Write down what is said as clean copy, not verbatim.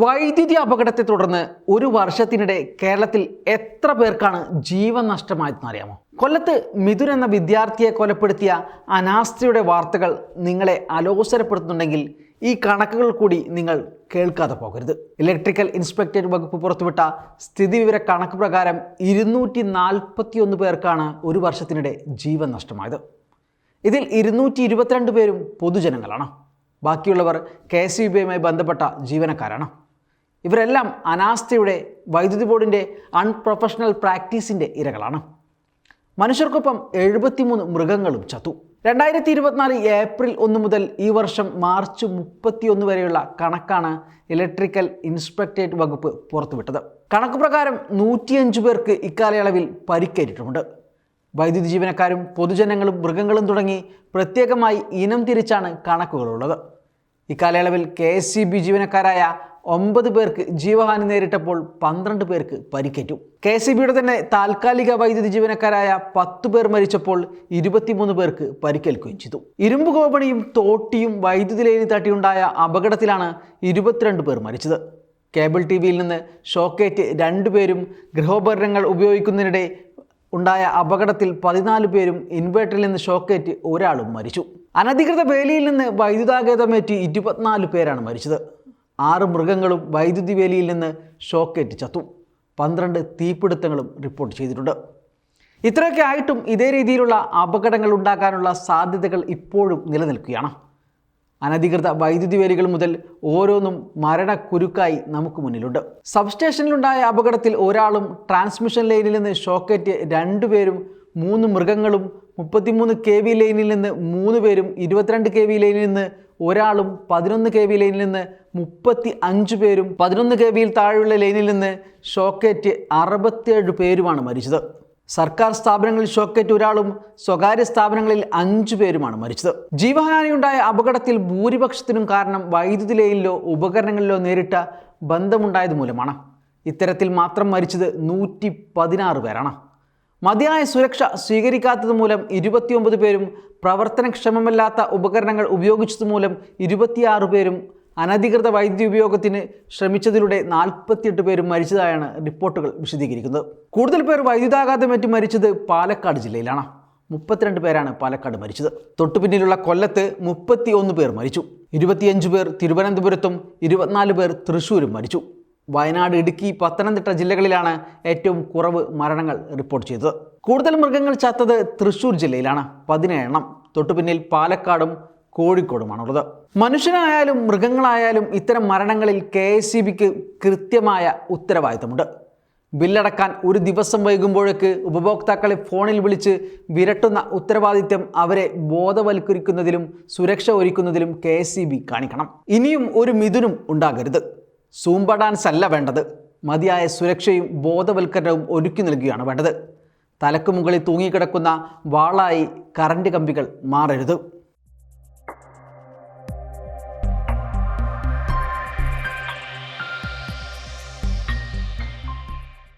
വൈദ്യുതി അപകടത്തെ തുടർന്ന് ഒരു വർഷത്തിനിടെ കേരളത്തിൽ എത്ര പേർക്കാണ് ജീവൻ നഷ്ടമായതെന്ന് അറിയാമോ? കൊല്ലത്ത് മിഥുൻ എന്ന വിദ്യാർത്ഥിയെ കൊലപ്പെടുത്തിയ അനാസ്ഥയുടെ വാർത്തകൾ നിങ്ങളെ അലോസരപ്പെടുത്തുന്നുണ്ടെങ്കിൽ ഈ കണക്കുകൾ കൂടി നിങ്ങൾ കേൾക്കാതെ പോകരുത്. ഇലക്ട്രിക്കൽ ഇൻസ്പെക്ടറേറ്റ് വകുപ്പ് പുറത്തുവിട്ട സ്ഥിതിവിവര കണക്ക് പ്രകാരം 241 പേർക്കാണ് ഒരു വർഷത്തിനിടെ ജീവൻ നഷ്ടമായത്. ഇതിൽ 222 പേരും പൊതുജനങ്ങളാണ്. ബാക്കിയുള്ളവർ KSEBിയുമായി ബന്ധപ്പെട്ട ജീവനക്കാരാണ്. ഇവരെല്ലാം അനാസ്ഥയുടെ വൈദ്യുതി ബോർഡിൻ്റെ അൺപ്രൊഫഷണൽ പ്രാക്ടീസിൻ്റെ ഇരകളാണ്. മനുഷ്യർക്കൊപ്പം 73 മൃഗങ്ങളും ചത്തു. 2024 ഏപ്രിൽ 1 മുതൽ ഈ വർഷം മാർച്ച് 31 വരെയുള്ള കണക്കാണ് ഇലക്ട്രിക്കൽ ഇൻസ്പെക്ടറേറ്റ് വകുപ്പ് പുറത്തുവിട്ടത്. കണക്ക് പ്രകാരം 105 പേർക്ക് ഇക്കാലയളവിൽ പരിക്കേറ്റിട്ടുമുണ്ട്. വൈദ്യുതി ജീവനക്കാരും പൊതുജനങ്ങളും മൃഗങ്ങളും തുടങ്ങി പ്രത്യേകമായി ഇനം തിരിച്ചാണ് കണക്കുകളുള്ളത്. ഇക്കാലയളവിൽ KSEB ജീവനക്കാരായ 9 പേർക്ക് ജീവഹാനി നേരിട്ടപ്പോൾ 12 പേർക്ക് പരിക്കേറ്റു. KSEBിയുടെ തന്നെ താൽക്കാലിക വൈദ്യുതി ജീവനക്കാരായ 10 പേർ മരിച്ചപ്പോൾ 23 പേർക്ക് പരിക്കേൽക്കുകയും ചെയ്തു. ഇരുമ്പ് കോപണിയും തോട്ടിയും വൈദ്യുതി ലൈനിൽ തട്ടിയുണ്ടായ അപകടത്തിലാണ് 22 പേർ മരിച്ചത്. കേബിൾ TVയിൽ നിന്ന് ഷോക്കേറ്റ് 2 പേരും ഗൃഹോപകരണങ്ങൾ ഉപയോഗിക്കുന്നതിനിടെ ഉണ്ടായ അപകടത്തിൽ 14 പേരും ഇൻവേർട്ടറിൽ നിന്ന് ഷോക്കേറ്റ് ഒരാളും മരിച്ചു. അനധികൃത വേലിയിൽ നിന്ന് വൈദ്യുതാഘാതമേറ്റ് 24 പേരാണ് മരിച്ചത്. 6 മൃഗങ്ങളും വൈദ്യുതി വേലിയിൽ നിന്ന് ഷോക്കേറ്റ് ചത്തു. 12 തീപിടുത്തങ്ങളും റിപ്പോർട്ട് ചെയ്തിട്ടുണ്ട്. ഇത്രയൊക്കെ ആയിട്ടും ഇതേ രീതിയിലുള്ള അപകടങ്ങൾ ഉണ്ടാക്കാനുള്ള സാധ്യതകൾ ഇപ്പോഴും നിലനിൽക്കുകയാണ്. അനധികൃത വൈദ്യുതി വേലികൾ മുതൽ ഓരോന്നും മരണക്കുരുക്കായി നമുക്ക് മുന്നിലുണ്ട്. സബ്സ്റ്റേഷനിലുണ്ടായ അപകടത്തിൽ ഒരാളും ട്രാൻസ്മിഷൻ ലൈനിൽ നിന്ന് ഷോക്കേറ്റ് 2 പേരും 3 മൃഗങ്ങളും 33 kV ലൈനിൽ നിന്ന് 3 പേരും 22 kV ലൈനിൽ നിന്ന് ഒരാളും 11 kV ലൈനിൽ നിന്ന് 35 പേരും 11 kVയിൽ താഴെയുള്ള ലൈനിൽ നിന്ന് ഷോക്കേറ്റ് 67 പേരുമാണ് മരിച്ചത്. സർക്കാർ സ്ഥാപനങ്ങളിൽ ഷോക്കേറ്റ് ഒരാളും സ്വകാര്യ സ്ഥാപനങ്ങളിൽ 5 പേരുമാണ് മരിച്ചത്. ജീവഹാനിയുണ്ടായ അപകടത്തിൽ ഭൂരിപക്ഷത്തിനും കാരണം വൈദ്യുതി ലൈനിലോ ഉപകരണങ്ങളിലോ നേരിട്ട ബന്ധമുണ്ടായത് മൂലമാണ്. ഇത്തരത്തിൽ മാത്രം മരിച്ചത് 116 പേരാണ്. മതിയായ സുരക്ഷ സ്വീകരിക്കാത്തത് മൂലം 29 പേരും പ്രവർത്തനക്ഷമമല്ലാത്ത ഉപകരണങ്ങൾ ഉപയോഗിച്ചതുമൂലം 26 പേരും അനധികൃത വൈദ്യുതി ഉപയോഗത്തിന് ശ്രമിച്ചതിലൂടെ 48 പേരും മരിച്ചതായാണ് റിപ്പോർട്ടുകൾ വിശദീകരിക്കുന്നത്. കൂടുതൽ പേർ വൈദ്യുതാഘാതമേറ്റ് മരിച്ചത് പാലക്കാട് ജില്ലയിലാണ്. 32 പേരാണ് പാലക്കാട് മരിച്ചത്. തൊട്ടുപിന്നിലുള്ള കൊല്ലത്ത് 31 പേർ മരിച്ചു. 25 പേർ തിരുവനന്തപുരത്തും 24 പേർ തൃശ്ശൂരും മരിച്ചു. വയനാട്, ഇടുക്കി, പത്തനംതിട്ട ജില്ലകളിലാണ് ഏറ്റവും കുറവ് മരണങ്ങൾ റിപ്പോർട്ട് ചെയ്തത്. കൂടുതൽ മൃഗങ്ങൾ ചത്തത് തൃശ്ശൂർ ജില്ലയിലാണ്, 17 എണ്ണം. തൊട്ടുപിന്നിൽ പാലക്കാടും കോഴിക്കോടുമാണുള്ളത്. മനുഷ്യനായാലും മൃഗങ്ങളായാലും ഇത്തരം മരണങ്ങളിൽ KSEBിക്ക് കൃത്യമായ ഉത്തരവാദിത്തമുണ്ട്. ബില്ലടക്കാൻ ഒരു ദിവസം വൈകുമ്പോഴേക്ക് ഉപഭോക്താക്കളെ ഫോണിൽ വിളിച്ച് വിരട്ടുന്ന ഉത്തരവാദിത്തം അവരെ ബോധവൽക്കരിക്കുന്നതിലും സുരക്ഷ ഒരുക്കുന്നതിലും KSEB കാണിക്കണം. ഇനിയും ഒരു മിഥുനും ഉണ്ടാകരുത്. സൂംബ ഡാൻസ് അല്ല വേണ്ടത്, മതിയായ സുരക്ഷയും ബോധവൽക്കരണവും ഒരുക്കി നൽകുകയാണ് വേണ്ടത്. തലക്ക് മുകളിൽ തൂങ്ങിക്കിടക്കുന്ന വാളായി കറണ്ട് കമ്പികൾ മാറരുത്.